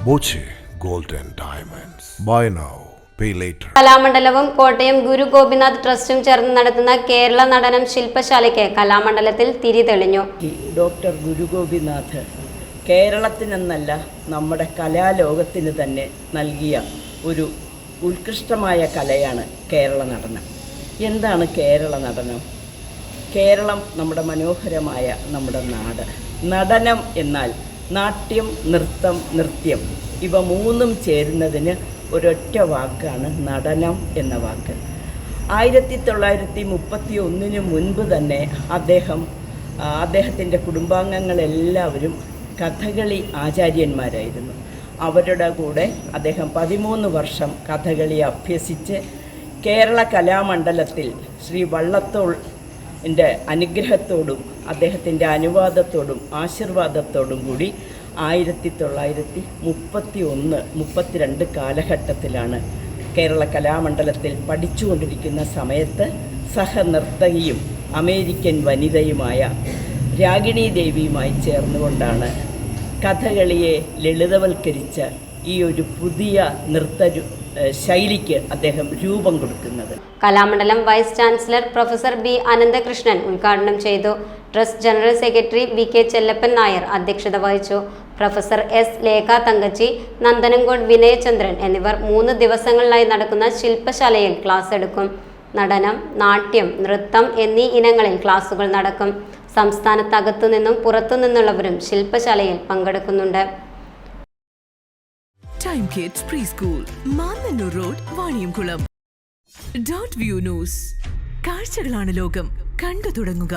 Boche gold and diamonds. Buy now, pay later. കലാമണ്ഡലവും കോട്ടയം ഗുരു ഗോപിനാഥ് ട്രസ്റ്റും ചേർന്ന് നടത്തുന്ന കേരള നടനം ശില്പശാലയ്ക്ക് കലാമണ്ഡലത്തിൽ തിരി തെളിഞ്ഞു. ഡോക്ടർ ഗുരു ഗോപിനാഥ് കേരളത്തിനെന്നല്ല നമ്മുടെ കലാലോകത്തിന് തന്നെ നൽകിയ ഒരു ഉത്കൃഷ്ടമായ കലയാണ് കേരള നടനം. എന്താണ് കേരള നടനം? കേരളം നമ്മുടെ മനോഹരമായ നമ്മുടെ നാട്. നടനം എന്നാൽ നാട്യം, നൃത്തം, നൃത്യം ഇവ മൂന്നും ചേരുന്നതിന് ഒരൊറ്റ വാക്കാണ് നടനം എന്ന വാക്ക്. 1931 മുൻപ് തന്നെ അദ്ദേഹത്തിൻ്റെ കുടുംബാംഗങ്ങളെല്ലാവരും കഥകളി ആചാര്യന്മാരായിരുന്നു. അവരുടെ കൂടെ അദ്ദേഹം 13 വർഷം കഥകളി അഭ്യസിച്ച് കേരള കലാമണ്ഡലത്തിൽ ശ്രീ വള്ളത്തോളിൻ്റെ അനുഗ്രഹത്തോടും അദ്ദേഹത്തിൻ്റെ അനുവാദത്തോടും ആശീർവാദത്തോടും കൂടി 1931-32 കാലഘട്ടത്തിലാണ് കേരള കലാമണ്ഡലത്തിൽ പഠിച്ചുകൊണ്ടിരിക്കുന്ന സമയത്ത് സഹനർത്തകിയും അമേരിക്കൻ വനിതയുമായ രാഗിണി ദേവിയുമായി ചേർന്നുകൊണ്ടാണ് കഥകളിയെ ലളിതവൽക്കരിച്ച ഈ ഒരു പുതിയ നൃത്ത ശൈലിക്ക് അദ്ദേഹം രൂപം കൊടുക്കുന്നത്. Kalamandalam vice chancellor professor B Ananthakrishnan ഉദ്ഘാടനം ചെയ്തു. Trust general secretary V K Chellappan Nair അധ്യക്ഷത വഹിച്ചു. പ്രൊഫസർ എസ് ലേഖ തങ്കച്ചി, നന്ദനംകോട് വിനയചന്ദ്രൻ എന്നിവർ 3 ദിവസങ്ങളിലായി നടക്കുന്ന ശില്പശാലയിൽ ക്ലാസ് എടുക്കും. നടനം, നാട്യം, നൃത്തം എന്നീ ഇനങ്ങളിൽ ക്ലാസുകൾ നടക്കും. സംസ്ഥാനത്തകത്തു നിന്നും പുറത്തു നിന്നുള്ളവരും ശില്പശാലയിൽ പങ്കെടുക്കുന്നുണ്ട്. Time kids pre school, Mannannur road, Vaniyamkulam. Dot view news. കാഴ്ചകളാണ് ലോകം, കണ്ടു തുടങ്ങുക.